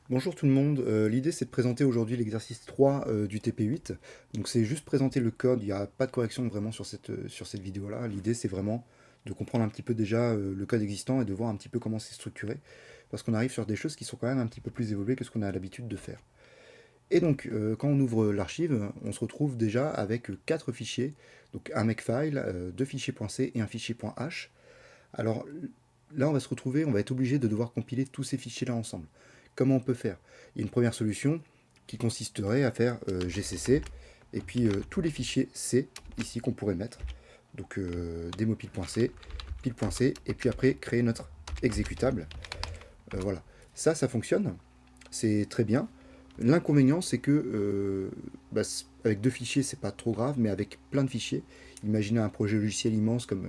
Bonjour tout le monde, l'idée c'est de présenter aujourd'hui l'exercice 3 du TP8. Donc c'est juste présenter le code, il n'y a pas de correction vraiment sur cette vidéo-là. L'idée c'est vraiment de comprendre un petit peu déjà le code existant et de voir un petit peu comment c'est structuré. Parce qu'on arrive sur des choses qui sont quand même un petit peu plus évoluées que ce qu'on a l'habitude de faire. Et donc quand on ouvre l'archive, on se retrouve déjà avec 4 fichiers. Donc un makefile, 2 fichiers .c et un fichier .h. Alors là, on va se retrouver, on va être obligé de devoir compiler tous ces fichiers-là ensemble. Comment on peut faire? Il y a une première solution qui consisterait à faire GCC et puis tous les fichiers C ici qu'on pourrait mettre. Donc démo.pile.c, pile.c, et puis après créer notre exécutable. Voilà. Ça fonctionne. C'est très bien. L'inconvénient, c'est que avec deux fichiers, c'est pas trop grave, mais avec plein de fichiers, imaginez un projet logiciel immense comme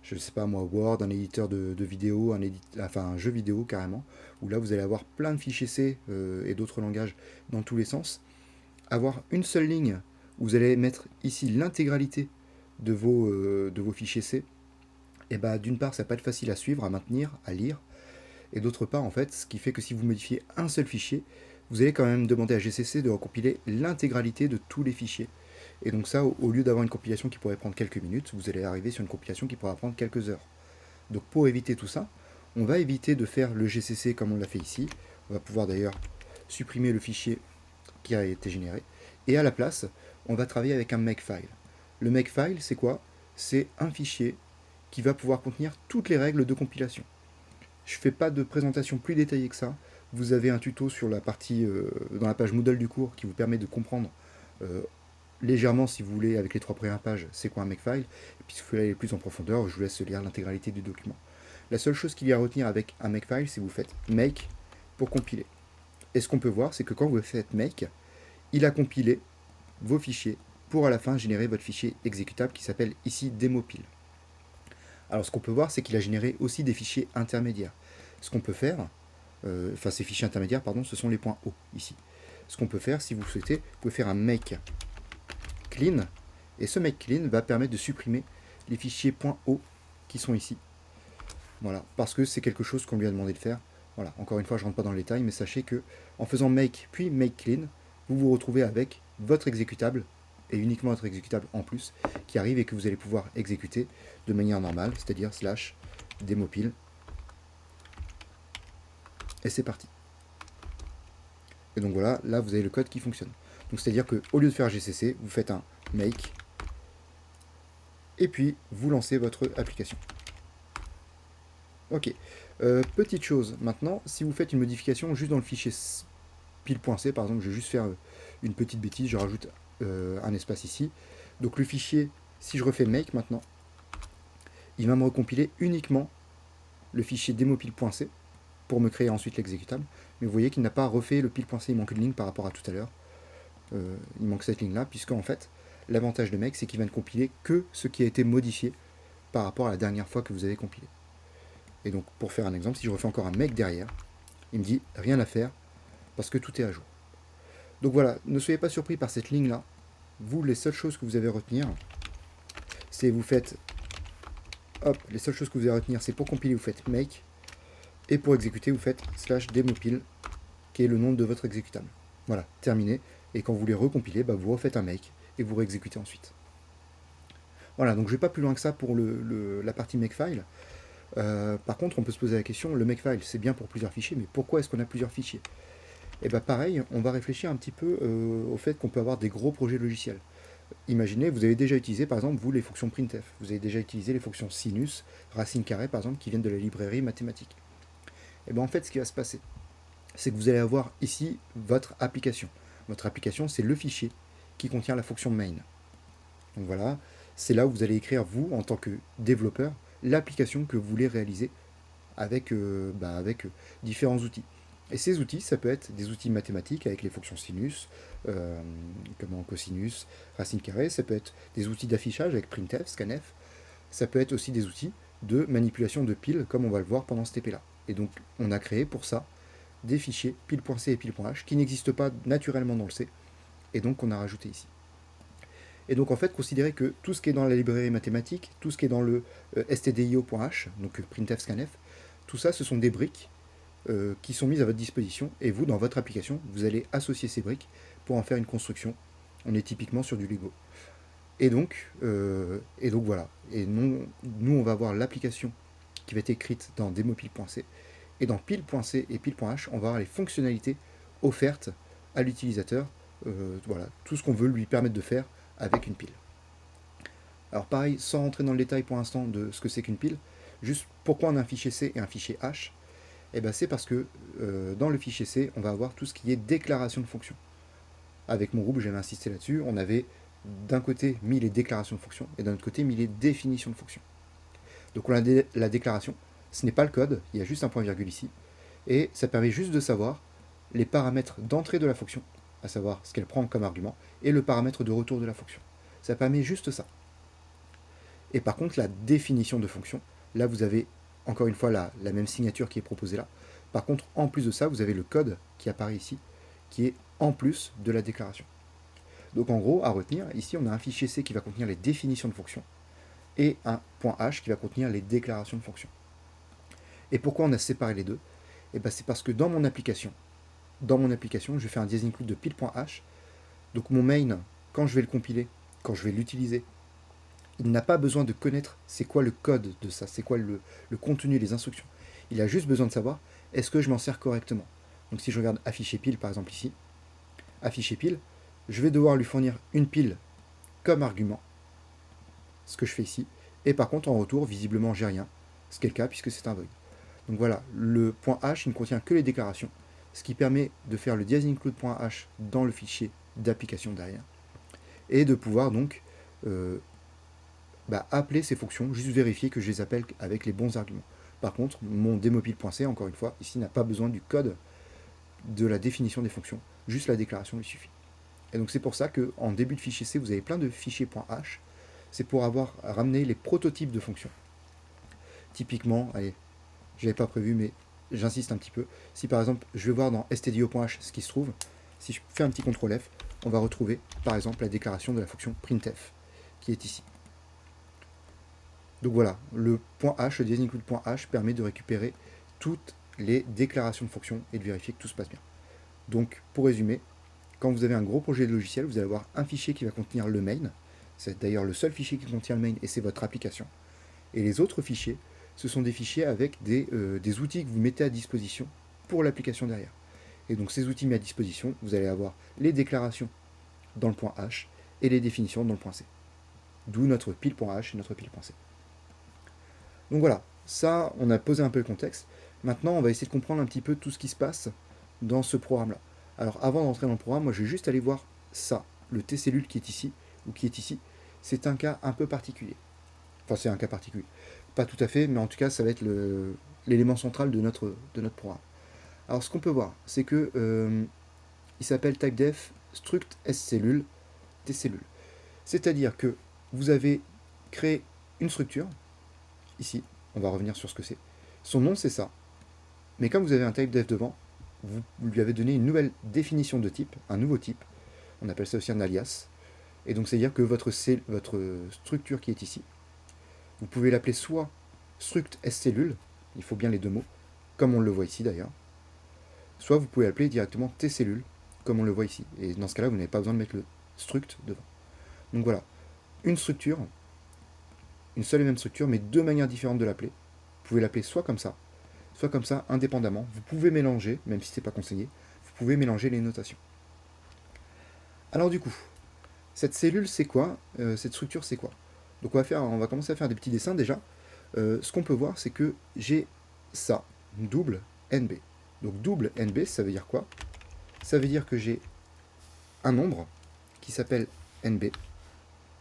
je ne sais pas moi, Word, un éditeur de vidéo, enfin un jeu vidéo carrément, où là vous allez avoir plein de fichiers C et d'autres langages dans tous les sens. Avoir une seule ligne où vous allez mettre ici l'intégralité de vos fichiers C, et bah d'une part, ça va pas être facile à suivre, à maintenir, à lire, et d'autre part, en fait, ce qui fait que si vous modifiez un seul fichier, vous allez quand même demander à GCC de recompiler l'intégralité de tous les fichiers. Et donc ça, au lieu d'avoir une compilation qui pourrait prendre quelques minutes, vous allez arriver sur une compilation qui pourra prendre quelques heures. Donc pour éviter tout ça, on va éviter de faire le GCC comme on l'a fait ici. On va pouvoir d'ailleurs supprimer le fichier qui a été généré. Et à la place, on va travailler avec un makefile. Le makefile, c'est quoi? C'est un fichier qui va pouvoir contenir toutes les règles de compilation. Je ne fais pas de présentation plus détaillée que ça. Vous avez un tuto sur la partie dans la page Moodle du cours qui vous permet de comprendre euh, légèrement, si vous voulez, avec les trois premières pages, c'est quoi un makefile. Et puis si vous voulez aller plus en profondeur, je vous laisse lire l'intégralité du document. La seule chose qu'il y a à retenir avec un makefile, c'est que vous faites make pour compiler. Et ce qu'on peut voir, c'est que quand vous faites make, il a compilé vos fichiers pour à la fin générer votre fichier exécutable qui s'appelle ici démopile. Alors ce qu'on peut voir, c'est qu'il a généré aussi des fichiers intermédiaires. Ce qu'on peut faire, ces fichiers intermédiaires, pardon, ce sont les points O ici. Ce qu'on peut faire, si vous le souhaitez, vous pouvez faire un make clean, et ce make clean va permettre de supprimer les fichiers .o qui sont ici. Voilà, parce que c'est quelque chose qu'on lui a demandé de faire. Voilà, encore une fois, je ne rentre pas dans le détail, mais sachez que en faisant make puis make clean, vous vous retrouvez avec votre exécutable, et uniquement votre exécutable en plus, qui arrive et que vous allez pouvoir exécuter de manière normale, c'est-à-dire slash démopile, et c'est parti. Et donc voilà, là vous avez le code qui fonctionne. Donc c'est-à-dire qu'au lieu de faire GCC, vous faites un make, et puis vous lancez votre application. Ok. Petite chose, maintenant, si vous faites une modification juste dans le fichier pile.c, par exemple, je vais juste faire une petite bêtise, je rajoute un espace ici. Donc le fichier, si je refais make maintenant, il va me recompiler uniquement le fichier démo.pile.c pour me créer ensuite l'exécutable. Mais vous voyez qu'il n'a pas refait le pile.c, il manque une ligne par rapport à tout à l'heure. Il manque cette ligne-là, puisque en fait, l'avantage de make, c'est qu'il va ne compiler que ce qui a été modifié par rapport à la dernière fois que vous avez compilé. Et donc, pour faire un exemple, si je refais encore un make derrière, il me dit rien à faire parce que tout est à jour. Donc voilà, ne soyez pas surpris par cette ligne-là. Vous, les seules choses que vous avez à retenir, c'est vous faites, hop, les seules choses que vous avez à retenir, c'est pour compiler, vous faites make, et pour exécuter, vous faites slash demopile, qui est le nom de votre exécutable. Voilà, terminé. Et quand vous voulez recompiler, bah, vous refaites un make, et vous réexécutez ensuite. Voilà, donc je ne vais pas plus loin que ça pour la partie makefile. Par contre, on peut se poser la question, le makefile, c'est bien pour plusieurs fichiers, mais pourquoi est-ce qu'on a plusieurs fichiers? Et bien pareil, on va réfléchir un petit peu au fait qu'on peut avoir des gros projets logiciels. Imaginez, vous avez déjà utilisé par exemple vous les fonctions printf, vous avez déjà utilisé les fonctions sinus, racine carrée par exemple, qui viennent de la librairie mathématique. Et bien en fait, ce qui va se passer, c'est que vous allez avoir ici votre application. Votre application, c'est le fichier qui contient la fonction main. Donc voilà, c'est là où vous allez écrire vous, en tant que développeur, l'application que vous voulez réaliser avec différents outils. Et ces outils, ça peut être des outils mathématiques avec les fonctions sinus, comme cosinus, racine carrée, ça peut être des outils d'affichage avec printf, scanf, ça peut être aussi des outils de manipulation de piles, comme on va le voir pendant ce TP là. Et donc, on a créé pour ça des fichiers pile.c et pile.h qui n'existent pas naturellement dans le C, et donc on a rajouté ici. Et donc en fait, considérez que tout ce qui est dans la librairie mathématique, tout ce qui est dans le stdio.h, donc printf, scanf, tout ça, ce sont des briques qui sont mises à votre disposition, et vous, dans votre application, vous allez associer ces briques pour en faire une construction. On est typiquement sur du Lego. Et donc voilà. Et nous, on va avoir l'application qui va être écrite dans demopile.c. Et dans pile.c et pile.h, on va avoir les fonctionnalités offertes à l'utilisateur. Voilà, tout ce qu'on veut lui permettre de faire avec une pile. Alors pareil, sans rentrer dans le détail pour l'instant de ce que c'est qu'une pile, juste pourquoi on a un fichier C et un fichier H, eh ben c'est parce que dans le fichier C, on va avoir tout ce qui est déclaration de fonction. Avec mon groupe, j'avais insisté là-dessus, on avait d'un côté mis les déclarations de fonction et d'un autre côté mis les définitions de fonction. Donc on a la déclaration, ce n'est pas le code, il y a juste un point virgule ici, et ça permet juste de savoir les paramètres d'entrée de la fonction, à savoir ce qu'elle prend comme argument, et le paramètre de retour de la fonction. Ça permet juste ça. Et par contre, la définition de fonction, là vous avez encore une fois la même signature qui est proposée là. Par contre, en plus de ça, vous avez le code qui apparaît ici, qui est en plus de la déclaration. Donc en gros, à retenir, ici on a un fichier C qui va contenir les définitions de fonction et un .h qui va contenir les déclarations de fonction. Et pourquoi on a séparé les deux? Et ben c'est parce que dans mon application, je fais un diasinclude de pile.h. Donc mon main, quand je vais le compiler, quand je vais l'utiliser, il n'a pas besoin de connaître c'est quoi le code de ça, c'est quoi le contenu, les instructions. Il a juste besoin de savoir est-ce que je m'en sers correctement. Donc si je regarde afficher pile par exemple ici, afficher pile, je vais devoir lui fournir une pile comme argument, ce que je fais ici, et par contre en retour, visiblement j'ai rien, ce qui est le cas puisque c'est un void. Donc voilà, le .h il ne contient que les déclarations, ce qui permet de faire le diasinclude.h dans le fichier d'application derrière, et de pouvoir donc appeler ces fonctions, juste vérifier que je les appelle avec les bons arguments. Par contre, mon demopile.c, encore une fois, ici n'a pas besoin du code de la définition des fonctions, juste la déclaration lui suffit. Et donc c'est pour ça qu'en début de fichier C, vous avez plein de fichiers .h, c'est pour avoir ramené les prototypes de fonctions. Typiquement, allez, je n'avais pas prévu, mais j'insiste un petit peu. Si par exemple, je vais voir dans stdio.h ce qui se trouve, si je fais un petit CTRL F, on va retrouver par exemple la déclaration de la fonction printf, qui est ici. Donc voilà, le .h, le diasinclude.h permet de récupérer toutes les déclarations de fonctions et de vérifier que tout se passe bien. Donc pour résumer, quand vous avez un gros projet de logiciel, vous allez avoir un fichier qui va contenir le main. C'est d'ailleurs le seul fichier qui contient le main et c'est votre application. Et les autres fichiers, ce sont des fichiers avec des outils que vous mettez à disposition pour l'application derrière. Et donc ces outils mis à disposition, vous allez avoir les déclarations dans le .h et les définitions dans le .c. D'où notre pile.h et notre pile.c. Donc voilà, ça, on a posé un peu le contexte. Maintenant, on va essayer de comprendre un petit peu tout ce qui se passe dans ce programme-là. Alors avant d'entrer dans le programme, moi je vais juste aller voir ça, le tcellule qui est ici, ou qui est ici. C'est un cas un peu particulier. Enfin, c'est un cas particulier. Pas tout à fait, mais en tout cas, ça va être l'élément central de notre programme. Alors, ce qu'on peut voir, c'est que il s'appelle typedef struct scellule tcellule. C'est-à-dire que vous avez créé une structure, ici, on va revenir sur ce que c'est. Son nom, c'est ça. Mais comme vous avez un typedef devant, vous lui avez donné une nouvelle définition de type, un nouveau type. On appelle ça aussi un alias. Et donc, c'est-à-dire que votre structure qui est ici, vous pouvez l'appeler soit struct scellule, il faut bien les deux mots, comme on le voit ici d'ailleurs, soit vous pouvez l'appeler directement tcellule, comme on le voit ici. Et dans ce cas-là, vous n'avez pas besoin de mettre le struct devant. Donc voilà, une structure, une seule et même structure, mais deux manières différentes de l'appeler. Vous pouvez l'appeler soit comme ça indépendamment. Vous pouvez mélanger, même si ce n'est pas conseillé, vous pouvez mélanger les notations. Alors du coup, cette cellule c'est quoi? Cette structure c'est quoi? Donc on va commencer à faire des petits dessins déjà. Ce qu'on peut voir c'est que j'ai ça, double NB. Donc double NB, ça veut dire quoi? Ça veut dire que j'ai un nombre qui s'appelle NB,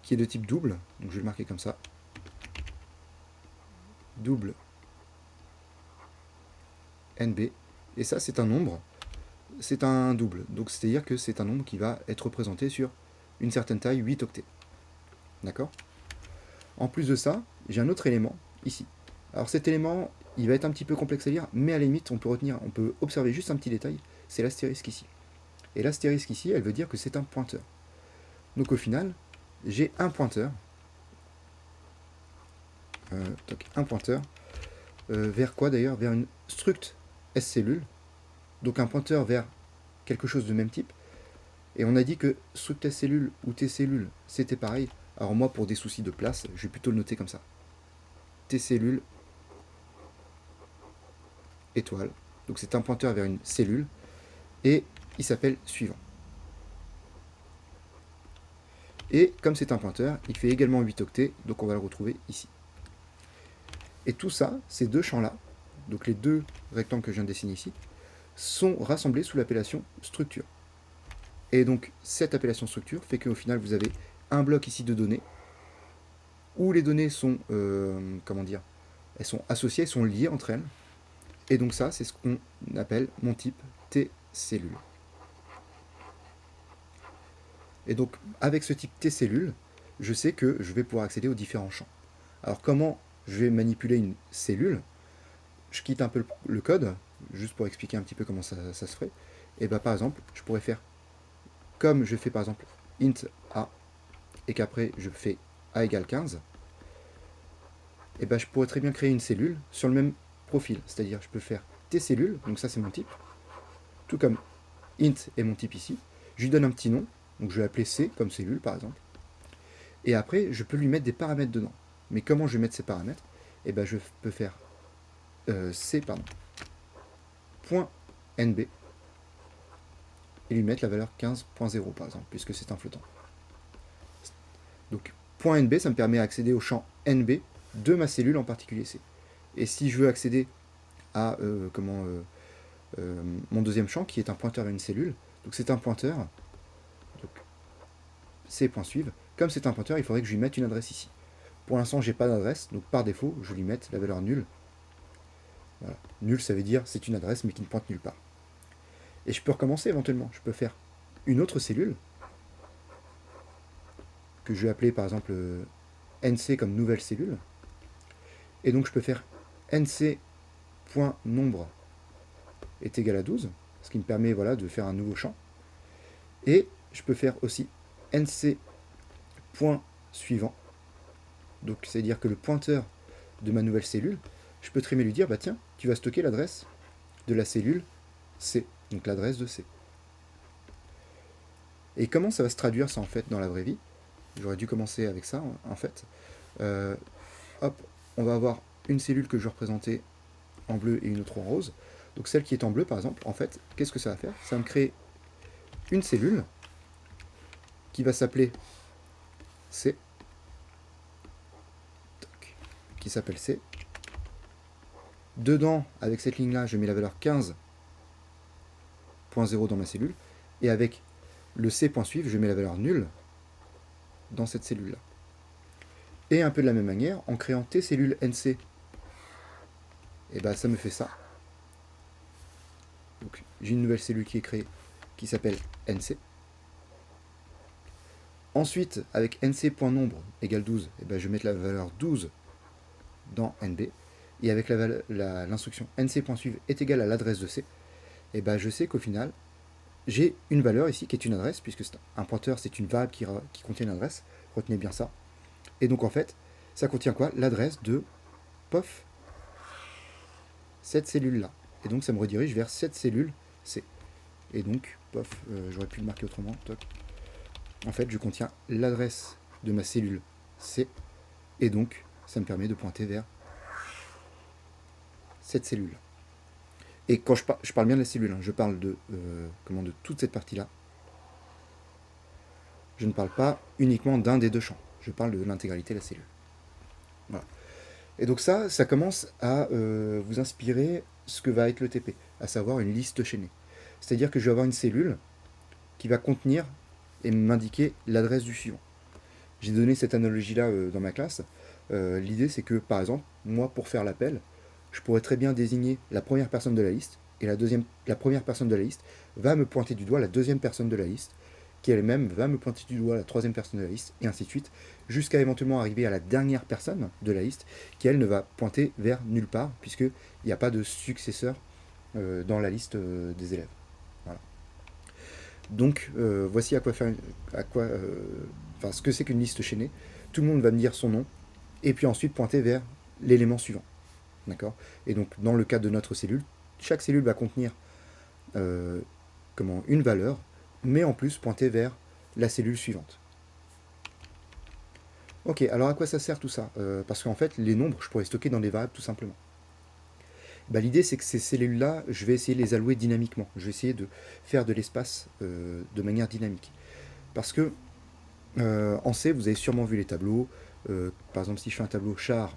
qui est de type double, donc je vais le marquer comme ça. Double NB, et ça c'est un nombre, c'est un double, donc c'est-à-dire que c'est un nombre qui va être représenté sur une certaine taille, 8 octets. D'accord? En plus de ça, j'ai un autre élément ici. Alors cet élément, il va être un petit peu complexe à lire, mais à la limite, on peut observer juste un petit détail, c'est l'astérisque ici. Et l'astérisque ici, elle veut dire que c'est un pointeur. Donc au final, j'ai un pointeur, vers quoi d'ailleurs? Vers une struct S cellule, donc un pointeur vers quelque chose de même type. Et on a dit que struct S cellule ou T cellule, c'était pareil. Alors moi, pour des soucis de place, je vais plutôt le noter comme ça. T cellule, étoile. Donc c'est un pointeur vers une cellule. Et il s'appelle suivant. Et comme c'est un pointeur, il fait également 8 octets, donc on va le retrouver ici. Et tout ça, ces deux champs-là, donc les deux rectangles que je viens de dessiner ici, sont rassemblés sous l'appellation structure. Et donc cette appellation structure fait qu'au final vous avez un bloc ici de données, où les données sont, comment dire, elles sont associées, elles sont liées entre elles. Et donc ça, c'est ce qu'on appelle mon type T cellule. Et donc avec ce type T cellule, je sais que je vais pouvoir accéder aux différents champs. Alors comment je vais manipuler une cellule? Je quitte un peu le code, juste pour expliquer un petit peu comment ça se ferait. Et bien par exemple, je pourrais faire comme je fais par exemple int a, et qu'après je fais a égale 15, et ben je pourrais très bien créer une cellule sur le même profil. C'est-à-dire je peux faire T cellule, donc ça c'est mon type, tout comme int est mon type ici. Je lui donne un petit nom, donc je vais l'appeler C comme cellule par exemple. Et après je peux lui mettre des paramètres dedans. Mais comment je vais mettre ces paramètres? Et ben je peux faire C, pardon, point NB, et lui mettre la valeur 15.0 par exemple, puisque c'est un flottant. Donc point .nb, ça me permet d'accéder au champ nb de ma cellule en particulier C. Et si je veux accéder à mon deuxième champ, qui est un pointeur à une cellule, donc c'est un pointeur, donc C.suive, comme c'est un pointeur, il faudrait que je lui mette une adresse ici. Pour l'instant, j'ai pas d'adresse, donc par défaut, je lui mette la valeur nulle. Voilà. Nul, ça veut dire c'est une adresse, mais qui ne pointe nulle part. Et je peux recommencer éventuellement. Je peux faire une autre cellule, que je vais appeler par exemple nc comme nouvelle cellule. Et donc je peux faire nc.nombre est égal à 12, ce qui me permet voilà, de faire un nouveau champ. Et je peux faire aussi nc.suivant. Donc c'est-à-dire que le pointeur de ma nouvelle cellule, je peux très bien lui dire, bah tiens, tu vas stocker l'adresse de la cellule C, donc l'adresse de C. Et comment ça va se traduire ça en fait dans la vraie vie? J'aurais dû commencer avec ça en fait. Hop, on va avoir une cellule que je vais représenter en bleu et une autre en rose. Donc celle qui est en bleu par exemple, en fait, qu'est-ce que ça va faire? Ça va me créer une cellule qui va s'appeler C, qui s'appelle C. Dedans, avec cette ligne-là, je mets la valeur 15.0 dans ma cellule. Et avec le C.suivre, je mets la valeur nulle dans cette cellule-là. Et un peu de la même manière, en créant T cellule NC, et ben ça me fait ça. Donc j'ai une nouvelle cellule qui est créée qui s'appelle NC. Ensuite, avec nc.nombre égale 12, et ben je vais mettre la valeur 12 dans NB. Et avec l'instruction nc.suivre est égal à l'adresse de C, et ben je sais qu'au final, j'ai une valeur ici qui est une adresse, puisque un pointeur c'est une variable qui contient une adresse. Retenez bien ça. Et donc en fait, ça contient quoi? L'adresse de POF, cette cellule-là. Et donc ça me redirige vers cette cellule C. Et donc, POF, j'aurais pu le marquer autrement. Toc. En fait, je contiens l'adresse de ma cellule C. Et donc, ça me permet de pointer vers cette cellule-là. Et quand je parle bien de la cellule, hein, je parle de toute cette partie-là. Je ne parle pas uniquement d'un des deux champs. Je parle de l'intégralité de la cellule. Voilà. Et donc ça commence à vous inspirer ce que va être le TP, à savoir une liste chaînée. C'est-à-dire que je vais avoir une cellule qui va contenir et m'indiquer l'adresse du suivant. J'ai donné cette analogie-là dans ma classe. L'idée, c'est que, par exemple, moi, pour faire l'appel, je pourrais très bien désigner la première personne de la liste, et la première personne de la liste va me pointer du doigt la deuxième personne de la liste, qui elle-même va me pointer du doigt la troisième personne de la liste, et ainsi de suite, jusqu'à éventuellement arriver à la dernière personne de la liste, qui elle ne va pointer vers nulle part, puisqu'il n'y a pas de successeur dans la liste des élèves. Voilà. Donc voici ce que c'est qu'une liste chaînée. Tout le monde va me dire son nom, et puis ensuite pointer vers l'élément suivant. D'accord? Et donc dans le cas de notre cellule, chaque cellule va contenir une valeur, mais en plus pointer vers la cellule suivante. Ok, alors à quoi ça sert tout ça? Parce qu'en fait, les nombres, je pourrais stocker dans des variables tout simplement. Bah, l'idée, c'est que ces cellules-là, je vais essayer de les allouer dynamiquement. Je vais essayer de faire de l'espace de manière dynamique. Parce que en C, vous avez sûrement vu les tableaux. Par exemple, si je fais un tableau char,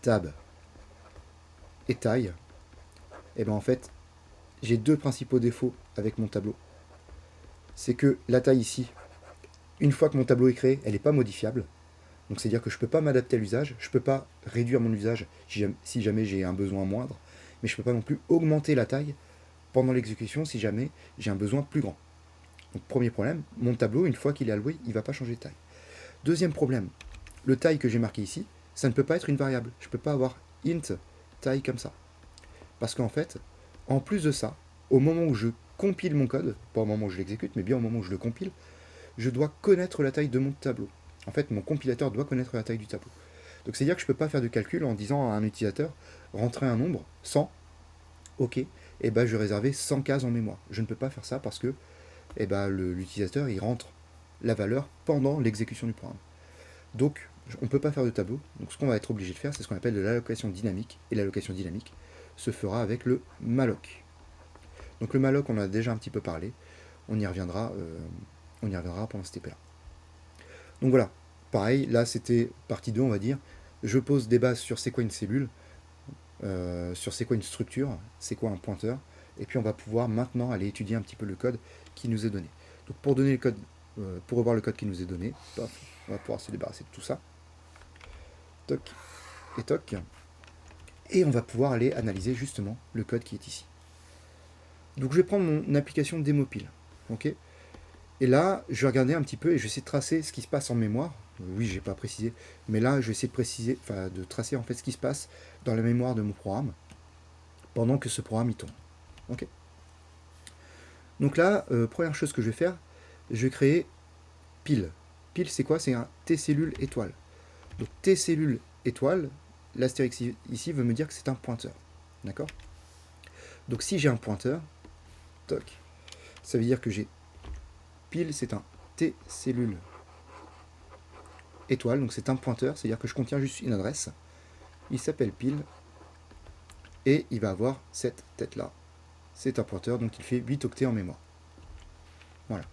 tab et taille, et ben en fait, j'ai deux principaux défauts avec mon tableau. C'est que la taille ici, une fois que mon tableau est créé, elle n'est pas modifiable. Donc c'est-à-dire que je ne peux pas m'adapter à l'usage, je ne peux pas réduire mon usage si jamais j'ai un besoin moindre, mais je ne peux pas non plus augmenter la taille pendant l'exécution si jamais j'ai un besoin plus grand. Donc premier problème, mon tableau, une fois qu'il est alloué, il ne va pas changer de taille. Deuxième problème, le taille que j'ai marqué ici, ça ne peut pas être une variable. Je ne peux pas avoir int taille comme ça. Parce qu'en fait, en plus de ça, au moment où je compile mon code, pas au moment où je l'exécute, mais bien au moment où je le compile, je dois connaître la taille de mon tableau. En fait, mon compilateur doit connaître la taille du tableau. Donc c'est-à-dire que je ne peux pas faire de calcul en disant à un utilisateur, rentrer un nombre, 100, ok, et ben je vais réserver 100 cases en mémoire. Je ne peux pas faire ça parce que l'utilisateur il rentre la valeur pendant l'exécution du programme. Donc on ne peut pas faire de tableau. Donc ce qu'on va être obligé de faire, c'est ce qu'on appelle de l'allocation dynamique. Et l'allocation dynamique se fera avec le malloc. Donc le malloc, on en a déjà un petit peu parlé. On y reviendra pendant cet épée-là. Donc voilà, pareil, là c'était partie 2, on va dire. Je pose des bases sur c'est quoi une cellule, sur c'est quoi une structure, c'est quoi un pointeur, et puis on va pouvoir maintenant aller étudier un petit peu le code qui nous est donné. Donc pour donner le code, pour revoir le code qui nous est donné, paf, on va pouvoir se débarrasser de tout ça. Toc et toc. Et on va pouvoir aller analyser justement le code qui est ici. Donc je vais prendre mon application Demopil. Ok. Et là, je vais regarder un petit peu et je vais essayer de tracer ce qui se passe en mémoire. Oui, j'ai pas précisé, mais là, je vais essayer de tracer en fait ce qui se passe dans la mémoire de mon programme pendant que ce programme y tourne. Ok. Donc là, première chose que je vais faire, je vais créer pile. Pile, c'est quoi? C'est un T-cellule étoile. Donc T-cellule étoile, l'astérix ici veut me dire que c'est un pointeur. D'accord? Donc si j'ai un pointeur, toc, ça veut dire que j'ai pile, c'est un T-cellule étoile, donc c'est un pointeur, c'est-à-dire que je contiens juste une adresse. Il s'appelle pile et il va avoir cette tête-là. C'est un pointeur, donc il fait 8 octets en mémoire. Voilà.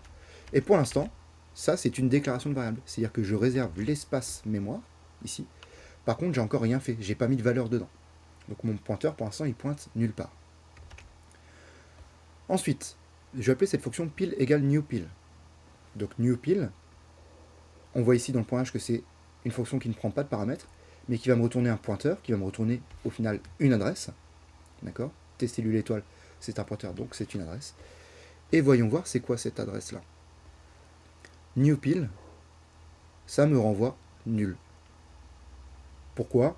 Et pour l'instant, ça c'est une déclaration de variable, c'est-à-dire que je réserve l'espace mémoire, ici. Par contre, j'ai encore rien fait, j'ai pas mis de valeur dedans. Donc mon pointeur, pour l'instant, il pointe nulle part. Ensuite, je vais appeler cette fonction pile égale newPil. Donc newPil, on voit ici dans le pointage que c'est une fonction qui ne prend pas de paramètres, mais qui va me retourner un pointeur, qui va me retourner au final une adresse. D'accord? T-cellule étoile, c'est un pointeur, donc c'est une adresse. Et voyons voir c'est quoi cette adresse-là. NewPil, ça me renvoie nul. Pourquoi?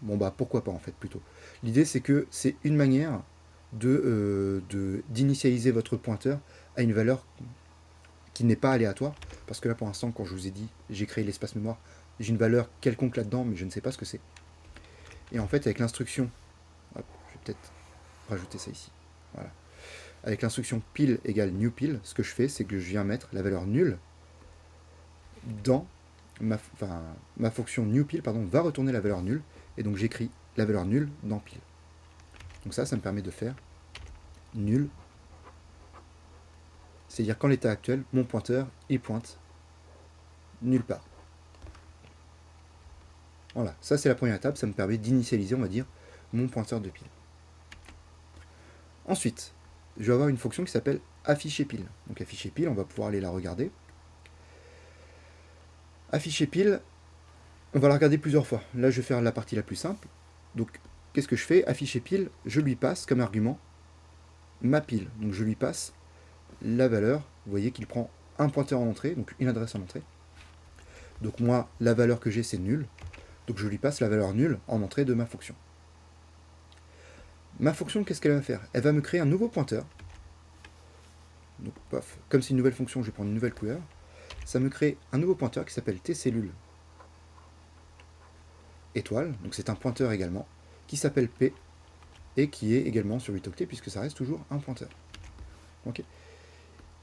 Bon bah pourquoi pas en fait plutôt. L'idée c'est que c'est une manière d'initialiser votre pointeur à une valeur qui n'est pas aléatoire. Parce que là pour l'instant quand je vous ai dit j'ai créé l'espace mémoire, j'ai une valeur quelconque là-dedans mais je ne sais pas ce que c'est. Et en fait avec l'instruction, je vais peut-être rajouter ça ici. Voilà. Avec l'instruction pile égale newPil, ce que je fais c'est que je viens mettre la valeur nulle dans ma fonction newPil va retourner la valeur nulle. Et donc j'écris la valeur nulle dans pile. Donc ça me permet de faire nul. C'est-à-dire qu'en l'état actuel, mon pointeur, il pointe nulle part. Voilà, ça c'est la première étape, ça me permet d'initialiser, on va dire, mon pointeur de pile. Ensuite, je vais avoir une fonction qui s'appelle afficher pile. Donc afficher pile, on va pouvoir aller la regarder. Afficher pile, on va la regarder plusieurs fois. Là, je vais faire la partie la plus simple. Donc, qu'est-ce que je fais? Afficher pile, je lui passe comme argument ma pile. Donc, je lui passe la valeur. Vous voyez qu'il prend un pointeur en entrée, donc une adresse en entrée. Donc, moi, la valeur que j'ai, c'est nul. Donc, je lui passe la valeur nulle en entrée de ma fonction. Ma fonction, qu'est-ce qu'elle va faire? Elle va me créer un nouveau pointeur. Donc, paf, comme c'est une nouvelle fonction, je vais prendre une nouvelle couleur. Ça me crée un nouveau pointeur qui s'appelle T-cellule étoile, donc c'est un pointeur également, qui s'appelle P, et qui est également sur 8 octets, puisque ça reste toujours un pointeur. Okay.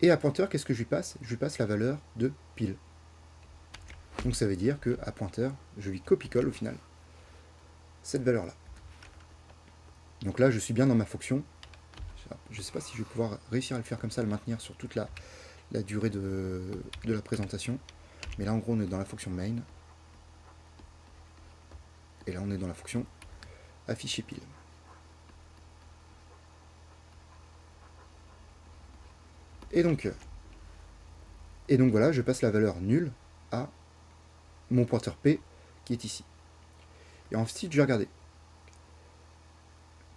Et à pointeur, qu'est-ce que je lui passe? Je lui passe la valeur de pile. Donc ça veut dire que à pointeur, je lui copie-colle au final cette valeur-là. Donc là, je suis bien dans ma fonction. Je ne sais pas si je vais pouvoir réussir à le faire comme ça, à le maintenir sur toute la durée de la présentation. Mais là, en gros, on est dans la fonction main. Et là, on est dans la fonction afficher pile. Et donc voilà, je passe la valeur nulle à mon pointeur P qui est ici. Et ensuite, je vais regarder.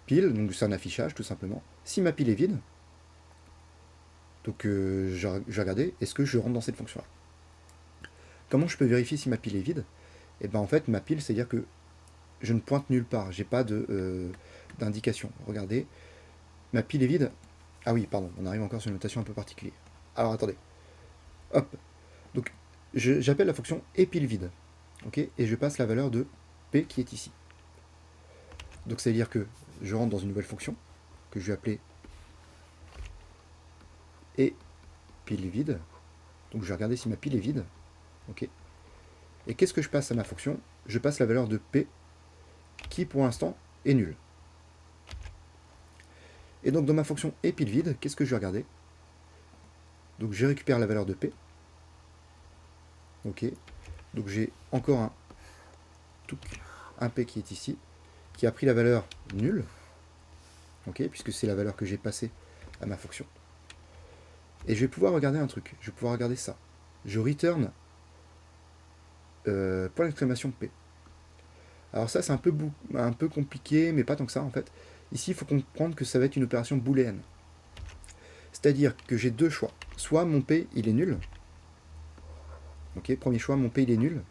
Pile, donc c'est un affichage tout simplement. Si ma pile est vide, donc je vais regarder, est-ce que je rentre dans cette fonction-là? Comment je peux vérifier si ma pile est vide? Et bien en fait, ma pile, c'est-à-dire que je ne pointe nulle part, j'ai pas d'indication. Regardez, ma pile est vide. Ah oui, pardon, on arrive encore sur une notation un peu particulière. Alors attendez. Hop. Donc j'appelle la fonction epilevide. Ok, et je passe la valeur de P qui est ici. Donc ça veut dire que je rentre dans une nouvelle fonction que je vais appeler epilevide. Donc je vais regarder si ma pile est vide. Ok. Et qu'est-ce que je passe à ma fonction? Je passe la valeur de P qui pour l'instant est nulle. Et donc dans ma fonction epilevide, qu'est-ce que je vais regarder? Donc je récupère la valeur de P. Ok. Donc j'ai encore un P qui est ici, qui a pris la valeur nulle. Ok, puisque c'est la valeur que j'ai passée à ma fonction. Et je vais pouvoir regarder un truc. Je vais pouvoir regarder ça. Je return point d'exclamation P. Alors ça c'est un peu compliqué, mais pas tant que ça en fait. Ici il faut comprendre que ça va être une opération booléenne. C'est-à-dire que j'ai deux choix. Soit mon P il est nul. Ok, premier choix, mon P il est nul.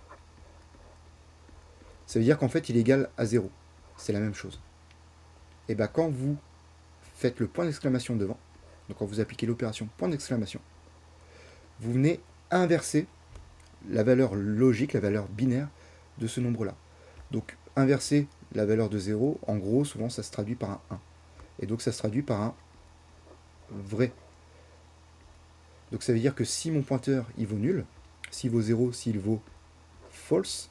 Ça veut dire qu'en fait il est égal à 0. C'est la même chose. Et bien quand vous faites le point d'exclamation devant, donc quand vous appliquez l'opération point d'exclamation, vous venez inverser la valeur logique, la valeur binaire de ce nombre-là. Donc inverser la valeur de 0, en gros, souvent ça se traduit par un 1. Et donc ça se traduit par un vrai. Donc ça veut dire que si mon pointeur il vaut nul, s'il vaut 0, s'il vaut false,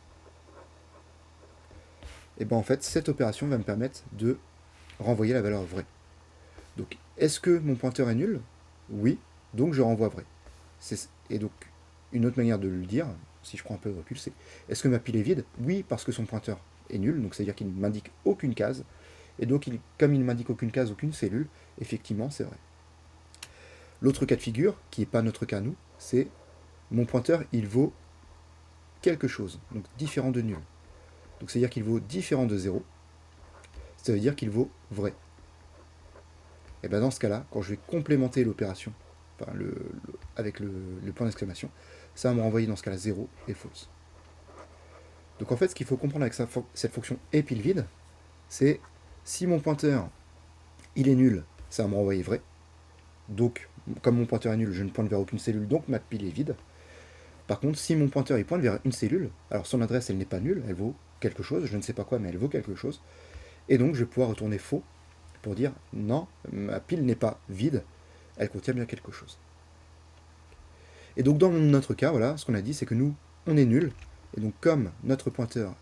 et bien en fait cette opération va me permettre de renvoyer la valeur vraie. Donc est-ce que mon pointeur est nul? Oui, donc je renvoie vrai. Et donc une autre manière de le dire, si je prends un peu de recul, c'est est-ce que ma pile est vide? Oui, parce que son pointeur est nul, donc c'est-à-dire qu'il ne m'indique aucune case. Et donc comme il ne m'indique aucune case, aucune cellule, effectivement c'est vrai. L'autre cas de figure, qui n'est pas notre cas nous, c'est mon pointeur il vaut quelque chose, donc différent de nul. Donc c'est-à-dire qu'il vaut différent de 0, ça veut dire qu'il vaut vrai. Et bien dans ce cas-là, quand je vais complémenter l'opération enfin avec le point d'exclamation, ça va me renvoyer dans ce cas-là 0 et false. Donc en fait, ce qu'il faut comprendre avec cette fonction epilevide, c'est si mon pointeur il est nul, ça va me renvoyer vrai. Donc, comme mon pointeur est nul, je ne pointe vers aucune cellule, donc ma pile est vide. Par contre, si mon pointeur il pointe vers une cellule, alors son adresse elle n'est pas nulle, elle vaut quelque chose, je ne sais pas quoi, mais elle vaut quelque chose. Et donc je vais pouvoir retourner faux pour dire non, ma pile n'est pas vide, elle contient bien quelque chose. Et donc dans notre cas, voilà, ce qu'on a dit, c'est que nous, on est nul. Et donc comme notre pointeur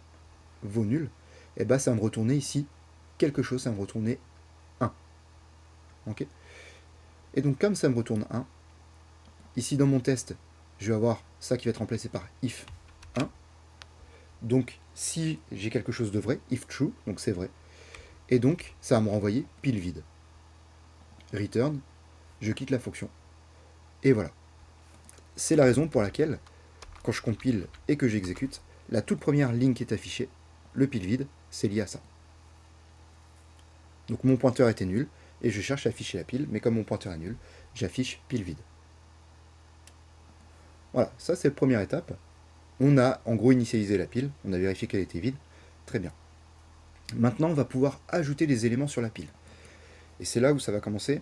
vaut nul, et ben ça va me retourner ici quelque chose, ça va me retourner 1. Ok. Et donc comme ça me retourne 1, ici dans mon test, je vais avoir ça qui va être remplacé par if 1. Donc si j'ai quelque chose de vrai, if true, donc c'est vrai. Et donc ça va me renvoyer pile vide. Return, je quitte la fonction. Et voilà. C'est la raison pour laquelle, quand je compile et que j'exécute, la toute première ligne qui est affichée, le pile vide, c'est lié à ça. Donc mon pointeur était nul, et je cherche à afficher la pile, mais comme mon pointeur est nul, j'affiche pile vide. Voilà, ça c'est la première étape. On a en gros initialisé la pile, on a vérifié qu'elle était vide, très bien. Maintenant on va pouvoir ajouter des éléments sur la pile. Et c'est là où ça va commencer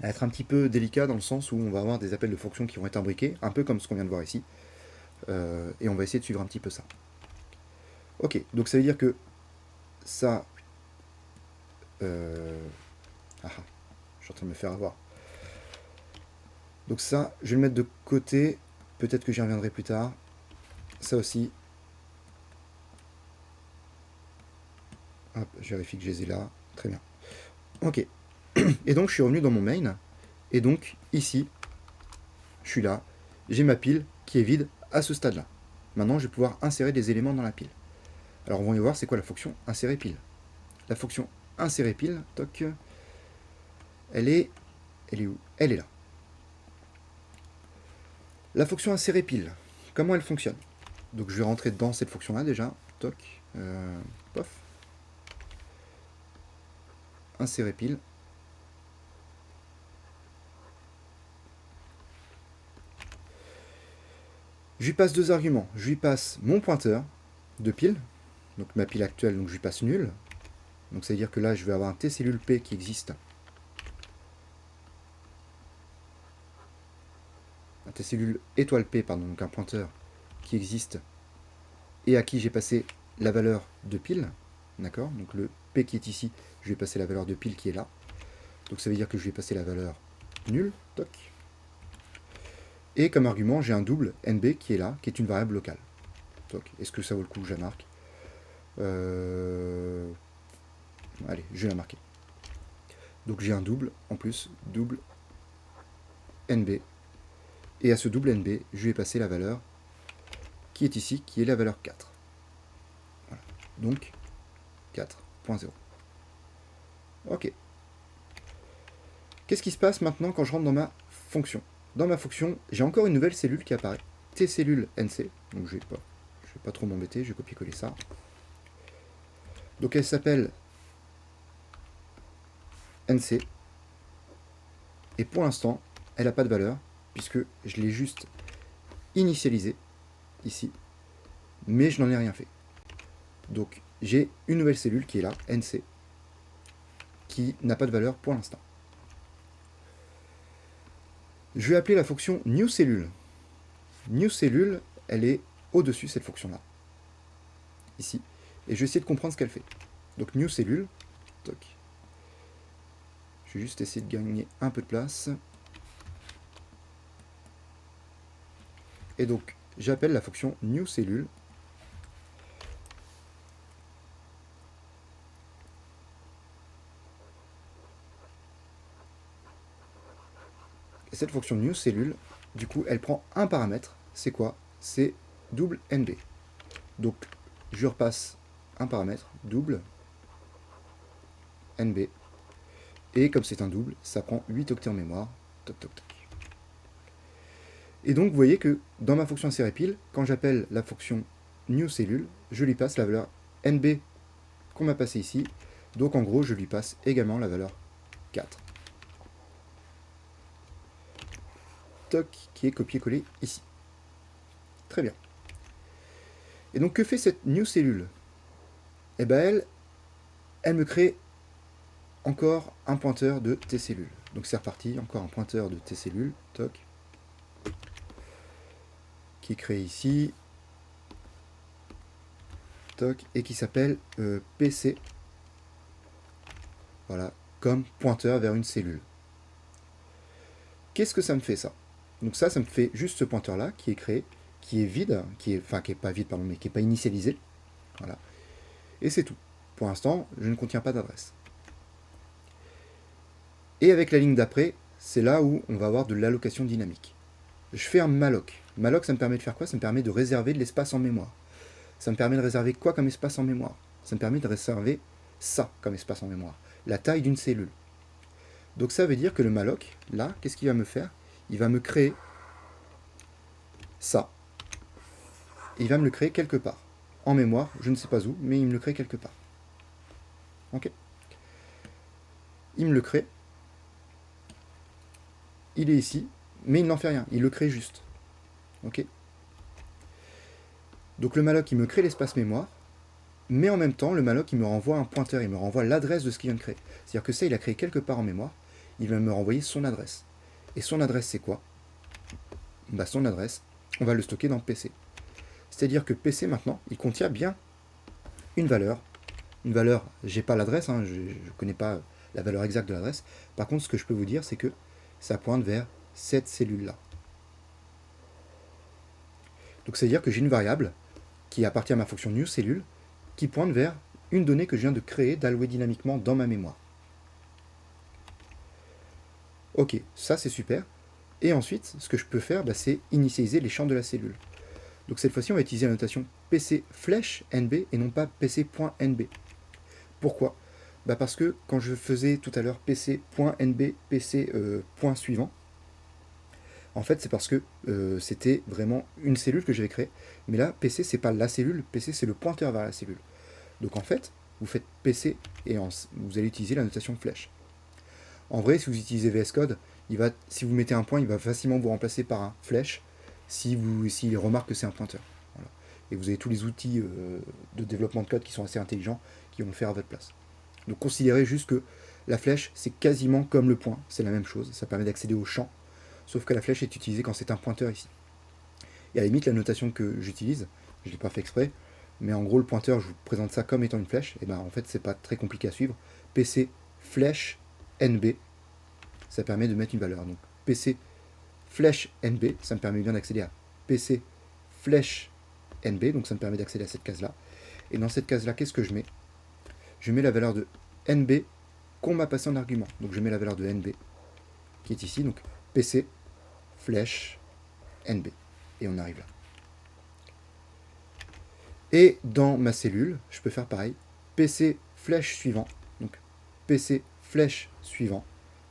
à être un petit peu délicat dans le sens où on va avoir des appels de fonctions qui vont être imbriqués, un peu comme ce qu'on vient de voir ici. Et on va essayer de suivre un petit peu ça. Ok, donc ça veut dire que ça, Ah, je suis en train de me faire avoir. Donc ça, je vais le mettre de côté. Peut-être que j'y reviendrai plus tard. Ça aussi. Hop, je vérifie que je les ai là. Très bien. Ok. Et donc, je suis revenu dans mon main. Et donc, ici, je suis là. J'ai ma pile qui est vide à ce stade-là. Maintenant, je vais pouvoir insérer des éléments dans la pile. Alors, on va y voir c'est quoi la fonction insérer pile. La fonction insérer pile, toc, elle est où? Elle est là. La fonction insérer pile, comment elle fonctionne? Donc, je vais rentrer dans cette fonction-là déjà. Toc, pof. Insérer pile. Je lui passe deux arguments. Je lui passe mon pointeur de pile, donc ma pile actuelle, donc je lui passe nul. Donc ça veut dire que là, je vais avoir un T-cellule P qui existe. Un T-cellule étoile P, pardon, donc un pointeur qui existe et à qui j'ai passé la valeur de pile. D'accord? Donc le P qui est ici, je vais passer la valeur de pile qui est là. Donc ça veut dire que je vais passer la valeur nulle. Toc. Et comme argument, j'ai un double NB qui est là, qui est une variable locale. Est-ce que ça vaut le coup que je la marque? Allez, je vais la marquer. Donc j'ai un double, en plus, double NB. Et à ce double NB, je vais passer la valeur qui est ici, qui est la valeur 4. Voilà. Donc 4.0. Ok. Qu'est-ce qui se passe maintenant quand je rentre dans ma fonction? Dans ma fonction, j'ai encore une nouvelle cellule qui apparaît. T-cellule NC. Donc je vais pas trop m'embêter, je vais copier-coller ça. Donc elle s'appelle NC. Et pour l'instant, elle n'a pas de valeur, puisque je l'ai juste initialisée, ici, mais je n'en ai rien fait. Donc j'ai une nouvelle cellule qui est là, NC, qui n'a pas de valeur pour l'instant. Je vais appeler la fonction newCellule. NewCellule, elle est au-dessus cette fonction-là, ici. Et je vais essayer de comprendre ce qu'elle fait. Donc newCellule, toc. Je vais juste essayer de gagner un peu de place. Et donc, j'appelle la fonction newCellule. Et cette fonction newCellule, du coup, elle prend un paramètre. C'est quoi? C'est double NB. Donc, je repasse un paramètre, double NB. Et comme c'est un double, ça prend 8 octets en mémoire. Toc, toc, toc. Et donc, vous voyez que dans ma fonction insérer pile, quand j'appelle la fonction newCellule, je lui passe la valeur NB qu'on m'a passé ici. Donc, en gros, je lui passe également la valeur 4. Toc, qui est copié-collé ici. Très bien. Et donc, que fait cette newCellule? Eh bien, elle me crée encore un pointeur de T-cellule. Donc c'est reparti, encore un pointeur de T-cellule, toc, qui est créé ici, toc, et qui s'appelle PC, voilà, comme pointeur vers une cellule. Qu'est-ce que ça me fait ça? Donc ça me fait juste ce pointeur-là qui est créé, qui est vide, qui est pas vide, pardon, mais qui n'est pas initialisé, voilà, et c'est tout. Pour l'instant, je ne contiens pas d'adresse. Et avec la ligne d'après, c'est là où on va avoir de l'allocation dynamique. Je fais un malloc. Malloc, ça me permet de faire quoi? Ça me permet de réserver de l'espace en mémoire. Ça me permet de réserver quoi comme espace en mémoire? Ça me permet de réserver ça comme espace en mémoire. La taille d'une cellule. Donc ça veut dire que le malloc, là, qu'est-ce qu'il va me faire? Il va me créer ça. Et il va me le créer quelque part. En mémoire, je ne sais pas où, mais il me le crée quelque part. Ok? Il me le crée. Il est ici, mais il n'en fait rien. Il le crée juste. Ok? Donc le malloc, il me crée l'espace mémoire, mais en même temps, le malloc, il me renvoie un pointeur, il me renvoie l'adresse de ce qu'il vient de créer. C'est-à-dire que ça, il a créé quelque part en mémoire, il va me renvoyer son adresse. Et son adresse, c'est quoi? Bah, son adresse, on va le stocker dans PC. C'est-à-dire que PC, maintenant, il contient bien une valeur une valeur, j'ai pas l'adresse, hein, je ne connais pas la valeur exacte de l'adresse. Par contre, ce que je peux vous dire, c'est que ça pointe vers cette cellule-là. Donc ça veut dire que j'ai une variable qui appartient à ma fonction newCellule qui pointe vers une donnée que je viens de créer, d'allouer dynamiquement dans ma mémoire. Ok, ça c'est super. Et ensuite, ce que je peux faire, c'est initialiser les champs de la cellule. Donc cette fois-ci, on va utiliser la notation PC flèche NB et non pas PC.NB. Pourquoi? Parce que quand je faisais tout à l'heure PC.NB, PC point suivant, en fait c'est parce que c'était vraiment une cellule que j'avais créée. Mais là, PC c'est pas la cellule, PC c'est le pointeur vers la cellule. Donc en fait, vous faites PC et vous allez utiliser la notation flèche. En vrai, si vous utilisez VS Code, si vous mettez un point, il va facilement vous remplacer par un flèche s'il remarque que c'est un pointeur. Voilà. Et vous avez tous les outils de développement de code qui sont assez intelligents qui vont le faire à votre place. Donc considérez juste que la flèche, c'est quasiment comme le point, c'est la même chose, ça permet d'accéder au champ, sauf que la flèche est utilisée quand c'est un pointeur ici. Et à la limite, la notation que j'utilise, je ne l'ai pas fait exprès, mais en gros, le pointeur, je vous présente ça comme étant une flèche, et en fait, c'est pas très compliqué à suivre. PC flèche NB, ça permet de mettre une valeur. Donc PC flèche NB, ça me permet bien d'accéder à PC flèche NB, donc ça me permet d'accéder à cette case-là. Et dans cette case-là, qu'est-ce que je mets? Je mets la valeur de NB qu'on m'a passé en argument. Donc je mets la valeur de NB qui est ici, donc PC flèche NB. Et on arrive là. Et dans ma cellule, je peux faire pareil. PC flèche suivant. Donc PC flèche suivant.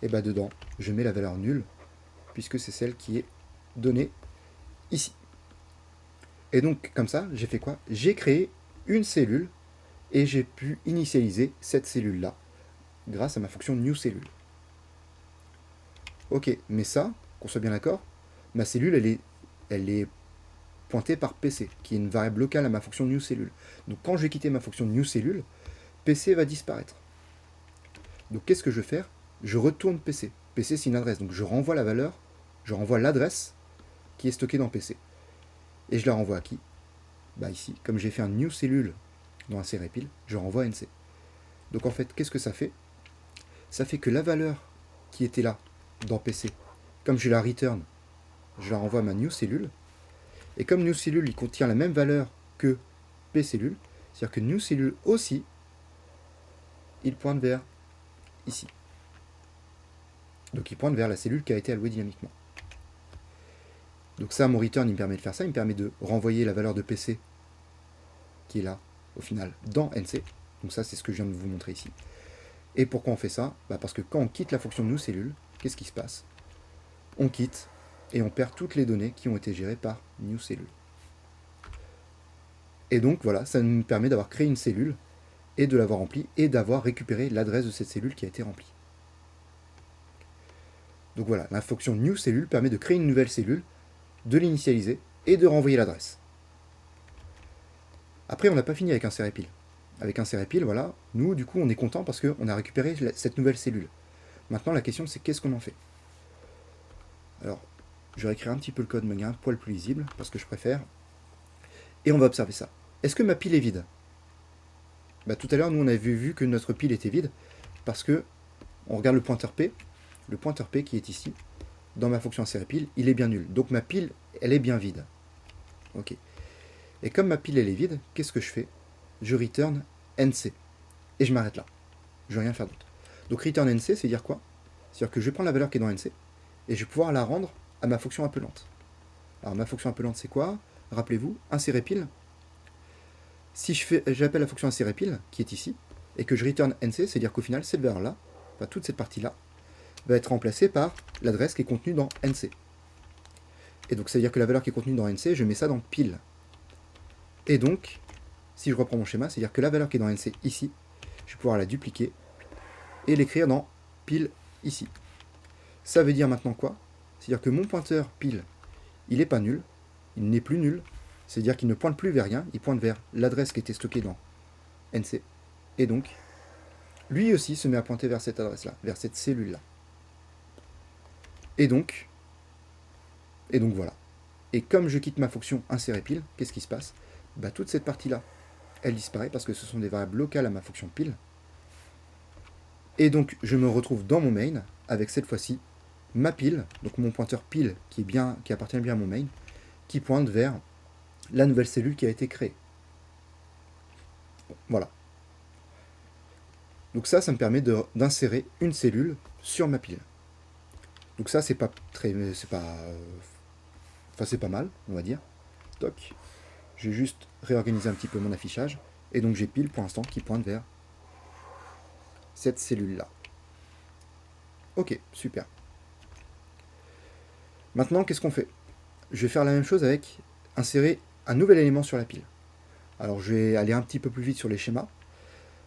Et dedans, je mets la valeur nulle, puisque c'est celle qui est donnée ici. Et donc, comme ça, j'ai fait quoi? J'ai créé une cellule et j'ai pu initialiser cette cellule-là grâce à ma fonction newCellule. Ok, mais ça, qu'on soit bien d'accord, ma cellule, elle est pointée par PC, qui est une variable locale à ma fonction newCellule. Donc quand je vais quitter ma fonction newCellule, PC va disparaître. Donc qu'est-ce que je vais faire? Je retourne PC. PC, c'est une adresse, donc je renvoie la valeur, je renvoie l'adresse qui est stockée dans PC. Et je la renvoie à qui? Ici, comme j'ai fait un newCellule dans un crpil, je renvoie à NC. Donc en fait, qu'est-ce que ça fait? Ça fait que la valeur qui était là dans PC, comme je la return, je la renvoie à ma newCellule. Et comme newCellule, il contient la même valeur que pcellule, c'est-à-dire que newCellule aussi, il pointe vers ici. Donc il pointe vers la cellule qui a été allouée dynamiquement. Donc ça, mon return, il me permet de faire ça, il me permet de renvoyer la valeur de PC qui est là, au final, dans NC. Donc ça, c'est ce que je viens de vous montrer ici. Et pourquoi on fait ça? Parce que quand on quitte la fonction newCellule, qu'est-ce qui se passe? On quitte et on perd toutes les données qui ont été gérées par newCellule. Et donc voilà, ça nous permet d'avoir créé une cellule et de l'avoir remplie et d'avoir récupéré l'adresse de cette cellule qui a été remplie. Donc voilà, la fonction newCellule permet de créer une nouvelle cellule, de l'initialiser et de renvoyer l'adresse. Après, on n'a pas fini avec un crpil. Avec un crpil, voilà, nous, du coup, on est content parce qu'on a récupéré cette nouvelle cellule. Maintenant, la question, c'est qu'est-ce qu'on en fait? Alors, je vais réécrire un petit peu le code de manière un poil plus lisible, parce que je préfère. Et on va observer ça. Est-ce que ma pile est vide? Tout à l'heure, nous, on avait vu que notre pile était vide, parce que on regarde le pointeur P qui est ici, dans ma fonction crpil, il est bien nul. Donc ma pile, elle est bien vide. Ok. Et comme ma pile, elle est vide, qu'est-ce que je fais? Je return NC. Et je m'arrête là. Je ne vais rien faire d'autre. Donc return NC, c'est dire quoi? C'est-à-dire que je vais prendre la valeur qui est dans NC, et je vais pouvoir la rendre à ma fonction appelante. Alors ma fonction appelante, c'est quoi? Rappelez-vous, insertPile. Si j'appelle la fonction insertPile, qui est ici, et que je return NC, c'est-à-dire qu'au final, cette valeur-là, toute cette partie-là, va être remplacée par l'adresse qui est contenue dans NC. Et donc, ça veut dire que la valeur qui est contenue dans NC, je mets ça dans pile. Et donc, si je reprends mon schéma, c'est-à-dire que la valeur qui est dans NC ici, je vais pouvoir la dupliquer et l'écrire dans pile ici. Ça veut dire maintenant quoi? C'est-à-dire que mon pointeur pile, il n'est pas nul, il n'est plus nul, c'est-à-dire qu'il ne pointe plus vers rien, il pointe vers l'adresse qui était stockée dans NC. Et donc, lui aussi se met à pointer vers cette adresse-là, vers cette cellule-là. Et donc voilà. Et comme je quitte ma fonction insertPile, qu'est-ce qui se passe? Toute cette partie-là, elle disparaît parce que ce sont des variables locales à ma fonction pile. Et donc je me retrouve dans mon main avec cette fois-ci ma pile, donc mon pointeur pile qui appartient bien à mon main, qui pointe vers la nouvelle cellule qui a été créée. Voilà. Donc ça me permet d'insérer une cellule sur ma pile. Donc ça, c'est pas mal, on va dire. Toc. Je vais juste réorganiser un petit peu mon affichage. Et donc j'ai pile pour l'instant qui pointe vers cette cellule-là. Ok, super. Maintenant, qu'est-ce qu'on fait? Je vais faire la même chose avec insérer un nouvel élément sur la pile. Alors je vais aller un petit peu plus vite sur les schémas.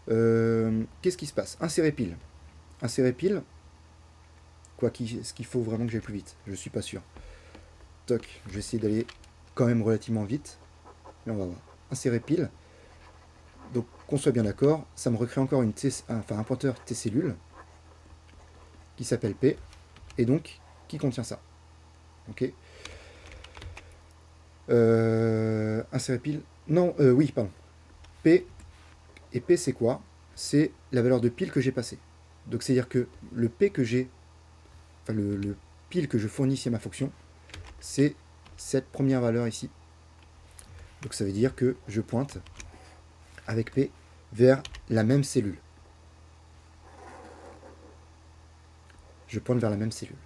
Qu'est-ce qui se passe? Insérer pile. Insérer pile. Est-ce qu'il faut vraiment que j'aille plus vite? Je suis pas sûr. Toc, je vais essayer d'aller quand même relativement vite. Mais on va voir. Insérer pile. Donc qu'on soit bien d'accord, ça me recrée encore un pointeur tcellule qui s'appelle P et donc qui contient ça. Ok. Insérer pile. Non, oui, pardon. P. Et P c'est quoi? C'est la valeur de pile que j'ai passée. Donc c'est-à-dire que le P que j'ai, enfin le pile que je fournis ici à ma fonction, c'est cette première valeur ici. Donc ça veut dire que je pointe avec P vers la même cellule. Je pointe vers la même cellule.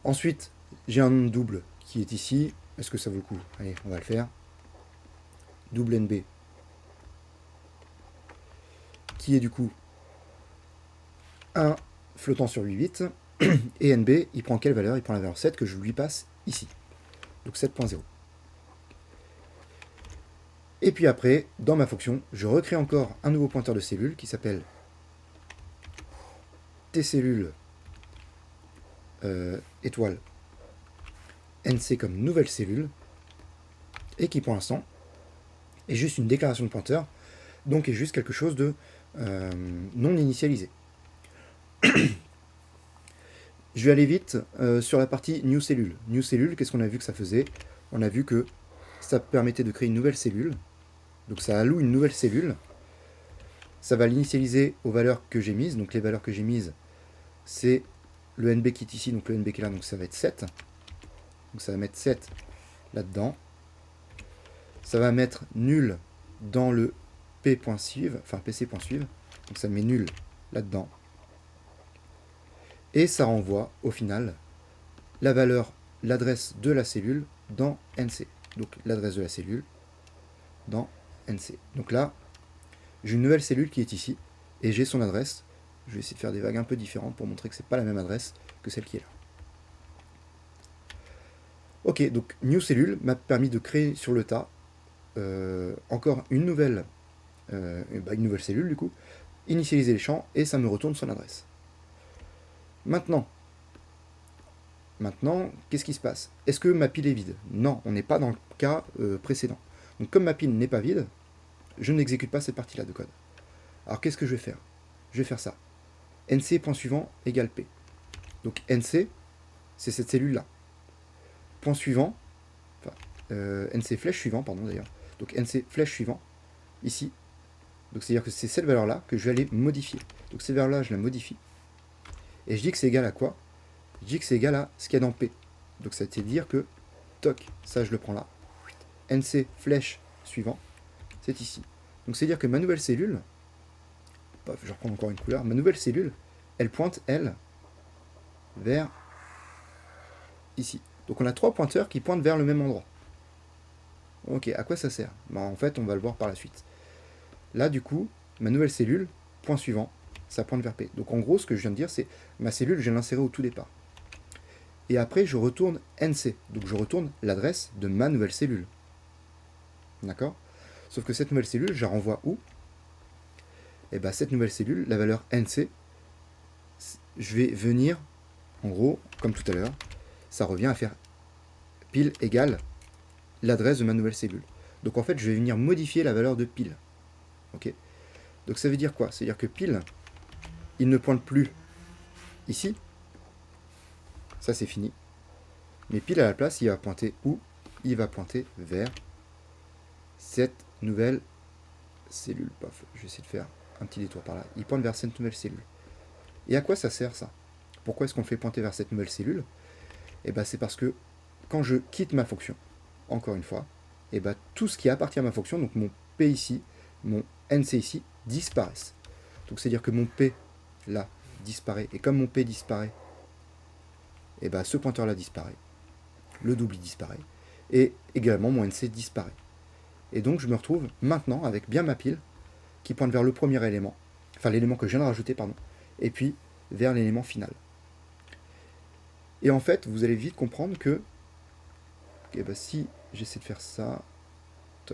Ensuite, j'ai un double qui est ici. Est-ce que ça vaut le coup? Allez, on va le faire. Double NB. Qui est du coup 1 flottant sur 8 bits. Et NB, il prend quelle valeur? Il prend la valeur 7 que je lui passe ici. Donc 7.0. Et puis après, dans ma fonction, je recrée encore un nouveau pointeur de cellule qui s'appelle tcellule étoile NC comme nouvelle cellule et qui pour l'instant est juste une déclaration de pointeur, donc est juste quelque chose de non initialisé. Je vais aller vite sur la partie new cellule. New cellule, qu'est-ce qu'on a vu que ça faisait? On a vu que ça permettait de créer une nouvelle cellule. Donc ça alloue une nouvelle cellule. Ça va l'initialiser aux valeurs que j'ai mises. Donc les valeurs que j'ai mises, c'est le NB qui est ici, donc le NB qui est là, donc ça va être 7. Donc ça va mettre 7 là-dedans. Ça va mettre nul dans le p.suive, enfin pc.suive. Donc ça met nul là-dedans. Et ça renvoie au final la valeur, l'adresse de la cellule dans NC. Donc l'adresse de la cellule dans NC. Donc là, j'ai une nouvelle cellule qui est ici et j'ai son adresse. Je vais essayer de faire des vagues un peu différentes pour montrer que c'est pas la même adresse que celle qui est là. Ok, donc new cellule m'a permis de créer sur le tas encore une nouvelle cellule du coup, initialiser les champs et ça me retourne son adresse. Maintenant, qu'est-ce qui se passe? Est-ce que ma pile est vide? Non, on n'est pas dans le cas précédent. Donc comme ma pile n'est pas vide, je n'exécute pas cette partie-là de code. Alors qu'est-ce que je vais faire? Je vais faire ça. NC point suivant égale P. Donc NC, c'est cette cellule-là. Point suivant, NC flèche suivant, pardon d'ailleurs. Donc NC flèche suivant, ici. Donc c'est-à-dire que c'est cette valeur-là que je vais aller modifier. Donc cette valeur-là, je la modifie. Et je dis que c'est égal à quoi? Je dis que c'est égal à ce qu'il y a dans P. Donc ça veut dire que, toc, ça je le prends là. NC flèche suivant, c'est ici. Donc c'est-à-dire que ma nouvelle cellule, je reprends encore une couleur, ma nouvelle cellule, elle pointe, elle, vers ici. Donc on a 3 pointeurs qui pointent vers le même endroit. Ok, à quoi ça sert? En fait, on va le voir par la suite. Là, du coup, ma nouvelle cellule, point suivant, ça pointe vers P. Donc en gros, ce que je viens de dire, c'est ma cellule, je viens de l'insérer au tout départ. Et après, je retourne NC. Donc je retourne l'adresse de ma nouvelle cellule. D'accord? Sauf que cette nouvelle cellule, je la renvoie où? Et bien cette nouvelle cellule, la valeur NC, je vais venir, en gros, comme tout à l'heure, ça revient à faire pile égale l'adresse de ma nouvelle cellule. Donc en fait, je vais venir modifier la valeur de pile. Ok? Donc ça veut dire quoi? C'est-à-dire que pile, il ne pointe plus ici. Ça c'est fini. Mais pile à la place, il va pointer où? Il va pointer vers cette nouvelle cellule. Paf, je vais essayer de faire un petit détour par là. Il pointe vers cette nouvelle cellule. Et à quoi ça sert ça? Pourquoi est-ce qu'on le fait pointer vers cette nouvelle cellule? Et ben c'est parce que quand je quitte ma fonction, encore une fois, et ben tout ce qui appartient à ma fonction, donc mon P ici, mon NC ici, disparaissent. Donc c'est-à-dire que mon P là disparaît, et comme mon P disparaît, et ben ce pointeur là disparaît, le double disparaît, et également mon NC disparaît. Et donc je me retrouve maintenant avec bien ma pile qui pointe vers le premier élément, enfin l'élément que je viens de rajouter, pardon, et puis vers l'élément final. Et en fait, vous allez vite comprendre que ben, si j'essaie de faire ça,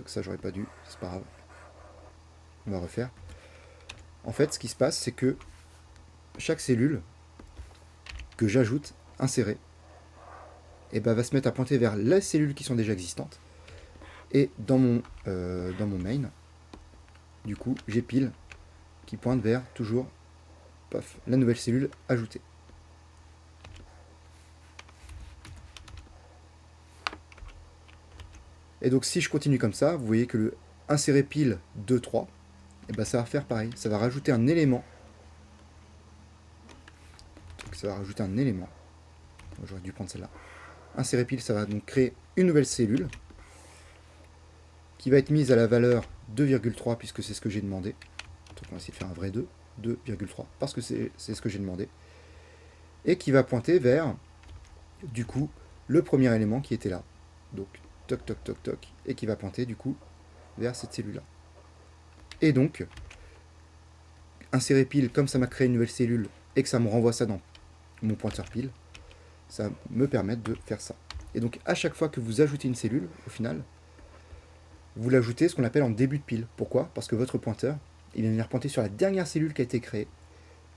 ça j'aurais pas dû, c'est pas grave, on va refaire. En fait, ce qui se passe, c'est que chaque cellule que j'ajoute, insérée, et ben, va se mettre à pointer vers les cellules qui sont déjà existantes. Et dans mon main, du coup, j'ai pile qui pointe vers toujours paf, la nouvelle cellule ajoutée. Et donc si je continue comme ça, vous voyez que le insérer pile 2, 3, et ben ça va faire pareil. Ça va rajouter un élément. Donc ça va rajouter un élément. J'aurais dû prendre celle-là. Insérer pile, ça va donc créer une nouvelle cellule qui va être mise à la valeur 2,3 puisque c'est ce que j'ai demandé. Donc on va essayer de faire un vrai 2, 2,3 parce que c'est ce que j'ai demandé. Et qui va pointer vers, du coup, le premier élément qui était là. Donc toc toc toc toc, et qui va pointer du coup vers cette cellule là. Et donc insérer pile, comme ça m'a créé une nouvelle cellule et que ça me renvoie ça dans mon pointeur pile, ça me permet de faire ça. Et donc à chaque fois que vous ajoutez une cellule, au final, vous l'ajoutez ce qu'on appelle en début de pile. Pourquoi? Parce que votre pointeur, il va venir pointer sur la dernière cellule qui a été créée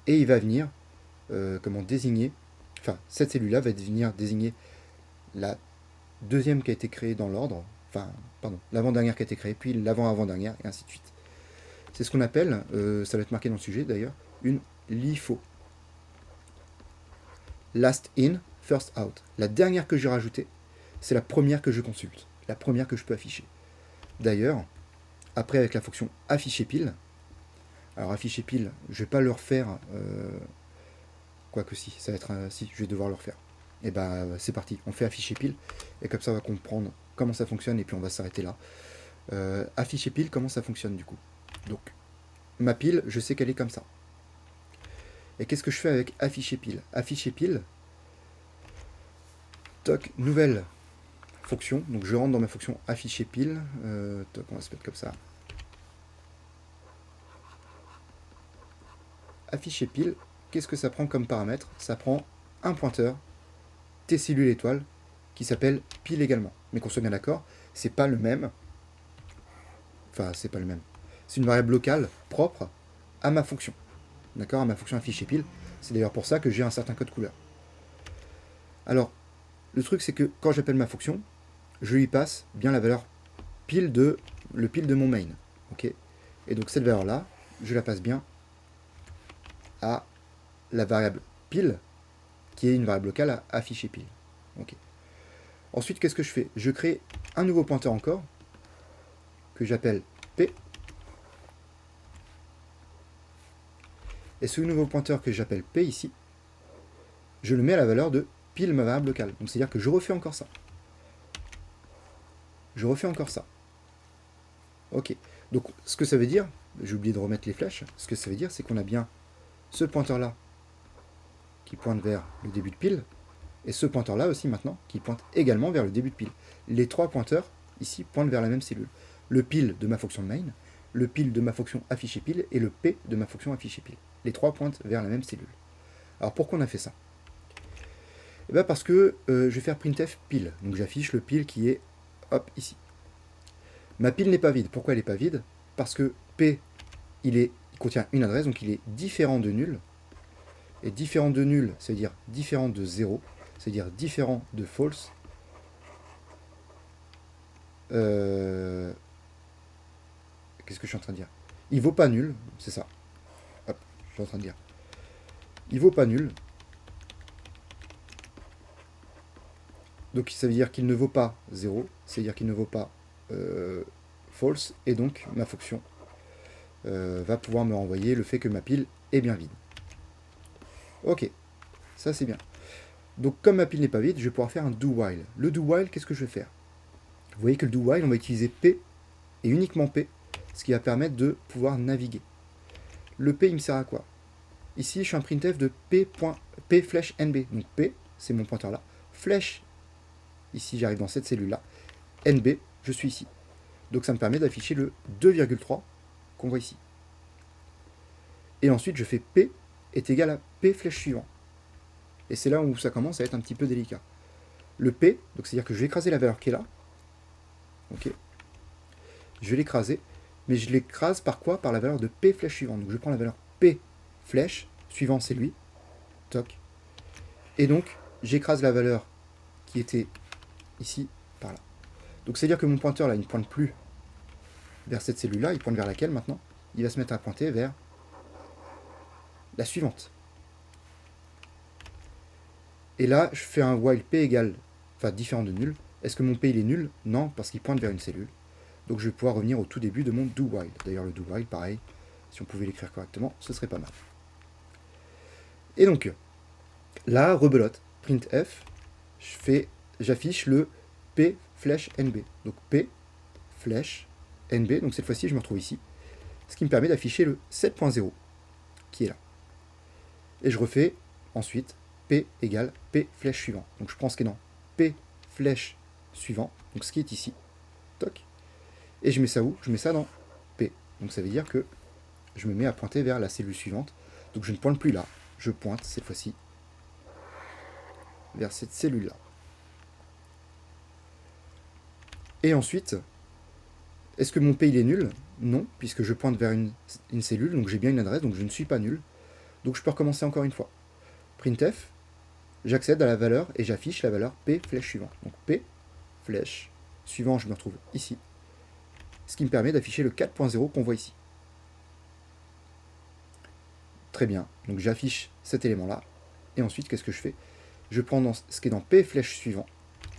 et il va venir désigner, enfin cette cellule là va venir désigner la deuxième qui a été créée dans l'ordre, enfin, pardon, l'avant-dernière qui a été créée, puis l'avant-avant-dernière, et ainsi de suite. C'est ce qu'on appelle, ça va être marqué dans le sujet d'ailleurs, une LIFO. Last in, first out. La dernière que j'ai rajoutée, c'est la première que je consulte, la première que je peux afficher. D'ailleurs, après avec la fonction afficher pile, alors afficher pile, je vais pas le refaire, quoique si, ça va être si, je vais devoir le refaire. Et ben c'est parti, on fait afficher pile, et comme ça on va comprendre comment ça fonctionne, et puis on va s'arrêter là. Afficher pile, comment ça fonctionne du coup? Donc, ma pile, je sais qu'elle est comme ça. Et qu'est-ce que je fais avec afficher pile? Afficher pile, toc, nouvelle fonction, donc je rentre dans ma fonction afficher pile, toc, on va se mettre comme ça. Afficher pile, qu'est-ce que ça prend comme paramètre? Ça prend un pointeur T cellule étoile qui s'appelle pile également. Mais qu'on soit bien d'accord, c'est pas le même. Enfin, c'est pas le même. C'est une variable locale propre à ma fonction. D'accord? À ma fonction afficher pile. C'est d'ailleurs pour ça que j'ai un certain code couleur. Alors, le truc c'est que quand j'appelle ma fonction, je lui passe bien la valeur pile de mon main. Ok? Et donc cette valeur là, je la passe bien à la variable pile qui est une variable locale à afficher pile. Okay. Ensuite, qu'est-ce que je fais? Je crée un nouveau pointeur encore, que j'appelle P. Et ce nouveau pointeur que j'appelle P ici, je le mets à la valeur de pile ma variable locale. Donc c'est-à-dire que je refais encore ça. Je refais encore ça. Ok. Donc ce que ça veut dire, j'ai oublié de remettre les flèches, ce que ça veut dire, c'est qu'on a bien ce pointeur-là qui pointe vers le début de pile, et ce pointeur-là aussi maintenant, qui pointe également vers le début de pile. Les trois pointeurs, ici, pointent vers la même cellule. Le pile de ma fonction main, le pile de ma fonction afficher pile, et le P de ma fonction afficher pile. Les trois pointent vers la même cellule. Alors pourquoi on a fait ça? Eh bien parce que je vais faire printf pile. Donc j'affiche le pile qui est, hop, ici. Ma pile n'est pas vide. Pourquoi elle n'est pas vide? Parce que P, il contient une adresse, donc il est différent de nul. Et différent de nul, ça veut dire différent de 0, c'est-à-dire différent de false. Qu'est-ce que je suis en train de dire? Il vaut pas nul, c'est ça. Hop, je suis en train de dire. Il vaut pas nul. Donc ça veut dire qu'il ne vaut pas 0, c'est-à-dire qu'il ne vaut pas false, et donc ma fonction va pouvoir me renvoyer le fait que ma pile est bien vide. Ok, ça c'est bien. Donc comme ma pile n'est pas vide, je vais pouvoir faire un do while. Le do while, qu'est-ce que je vais faire? Vous voyez que le do while, on va utiliser P et uniquement P, ce qui va permettre de pouvoir naviguer. Le P, il me sert à quoi? Ici, je suis un printf de P flèche NB. Donc P, c'est mon pointeur là. Flèche, ici j'arrive dans cette cellule là. NB, je suis ici. Donc ça me permet d'afficher le 2,3 qu'on voit ici. Et ensuite, je fais P est égal à P flèche suivant. Et c'est là où ça commence à être un petit peu délicat. Le P, donc c'est-à-dire que je vais écraser la valeur qui est là. Ok. Je vais l'écraser, mais je l'écrase par quoi? Par la valeur de P flèche suivant. Donc je prends la valeur P flèche, suivant c'est lui. Toc. Et donc, j'écrase la valeur qui était ici, par là. Donc c'est-à-dire que mon pointeur là, il ne pointe plus vers cette cellule-là, il pointe vers laquelle maintenant? Il va se mettre à pointer vers la suivante. Et là, je fais un while P égale, enfin différent de nul. Est-ce que mon P il est nul? Non, parce qu'il pointe vers une cellule. Donc je vais pouvoir revenir au tout début de mon do while. D'ailleurs le do while, pareil, si on pouvait l'écrire correctement, ce serait pas mal. Et donc, là, rebelote, printf, j'affiche le P flèche NB. Donc P flèche NB, donc cette fois-ci je me retrouve ici. Ce qui me permet d'afficher le 7.0 qui est là. Et je refais ensuite P égale P flèche suivant. Donc je prends ce qui est dans P flèche suivant, donc ce qui est ici. Toc. Et je mets ça où? Je mets ça dans P. Donc ça veut dire que je me mets à pointer vers la cellule suivante. Donc je ne pointe plus là, je pointe cette fois-ci vers cette cellule-là. Et ensuite, est-ce que mon P il est nul? Non, puisque je pointe vers une cellule, donc j'ai bien une adresse, donc je ne suis pas nul. Donc je peux recommencer encore une fois. Printf, j'accède à la valeur et j'affiche la valeur P flèche suivant. Donc P flèche suivant, je me retrouve ici. Ce qui me permet d'afficher le 4.0 qu'on voit ici. Très bien, donc j'affiche cet élément-là. Et ensuite, qu'est-ce que je fais? Je prends ce qui est dans P flèche suivant.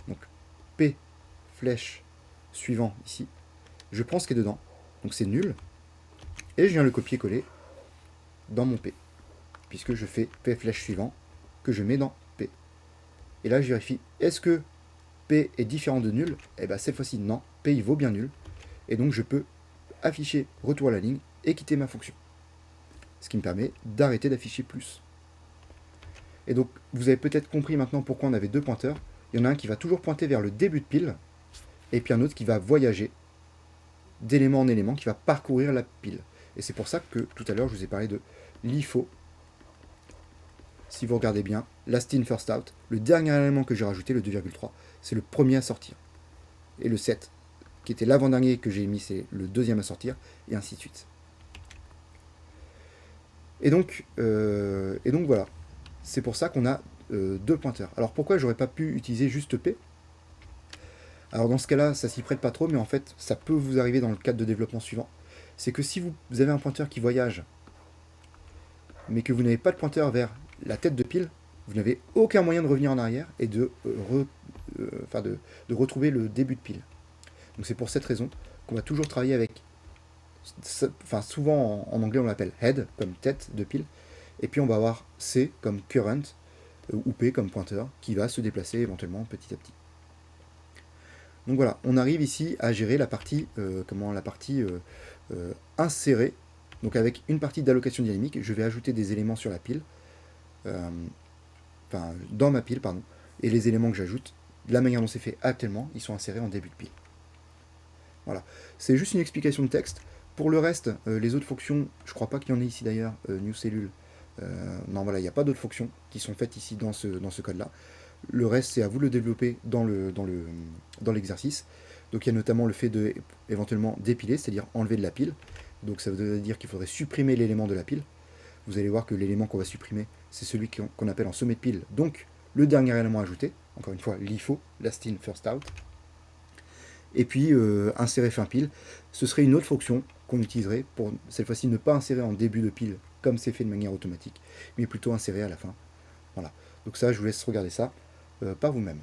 Donc P flèche suivant ici. Je prends ce qui est dedans. Donc c'est nul. Et je viens le copier-coller dans mon P. Puisque je fais P flèche suivant que je mets dans P. Et là, je vérifie, est-ce que P est différent de nul? Et bien cette fois-ci, non. P, il vaut bien nul. Et donc, je peux afficher retour à la ligne et quitter ma fonction. Ce qui me permet d'arrêter d'afficher plus. Et donc, vous avez peut-être compris maintenant pourquoi on avait deux pointeurs. Il y en a un qui va toujours pointer vers le début de pile, et puis un autre qui va voyager d'élément en élément, qui va parcourir la pile. Et c'est pour ça que tout à l'heure, je vous ai parlé de l'IFO. Si vous regardez bien, last in, first out, le dernier élément que j'ai rajouté, le 2,3, c'est le premier à sortir. Et le 7, qui était l'avant-dernier que j'ai mis, c'est le deuxième à sortir, et ainsi de suite. Et donc voilà. C'est pour ça qu'on a deux pointeurs. Alors pourquoi j'aurais pas pu utiliser juste P? Alors dans ce cas-là, ça s'y prête pas trop, mais en fait, ça peut vous arriver dans le cadre de développement suivant. C'est que si vous avez un pointeur qui voyage, mais que vous n'avez pas de pointeur vers la tête de pile, vous n'avez aucun moyen de revenir en arrière et de retrouver le début de pile. Donc c'est pour cette raison qu'on va toujours travailler avec, souvent en anglais on l'appelle head, comme tête de pile, et puis on va avoir C comme current, ou P comme pointeur, qui va se déplacer éventuellement petit à petit. Donc voilà, on arrive ici à gérer la partie, insérée, donc avec une partie d'allocation dynamique, je vais ajouter des éléments sur la pile, dans ma pile, pardon, et les éléments que j'ajoute, de la manière dont c'est fait actuellement, ils sont insérés en début de pile. Voilà, c'est juste une explication de texte. Pour le reste, les autres fonctions, je crois pas qu'il y en ait ici d'ailleurs, new cellule. Non, voilà, il n'y a pas d'autres fonctions qui sont faites ici dans ce code-là. Le reste, c'est à vous de le développer dans l'exercice. Donc il y a notamment le fait de éventuellement dépiler, c'est-à-dire enlever de la pile. Donc ça veut dire qu'il faudrait supprimer l'élément de la pile. Vous allez voir que l'élément qu'on va supprimer, c'est celui qu'on appelle en sommet de pile. Donc le dernier élément ajouté, encore une fois, l'IFO, last in, first out. Et puis insérer fin pile, ce serait une autre fonction qu'on utiliserait pour cette fois-ci ne pas insérer en début de pile comme c'est fait de manière automatique, mais plutôt insérer à la fin. Voilà. Donc ça, je vous laisse regarder ça par vous-même.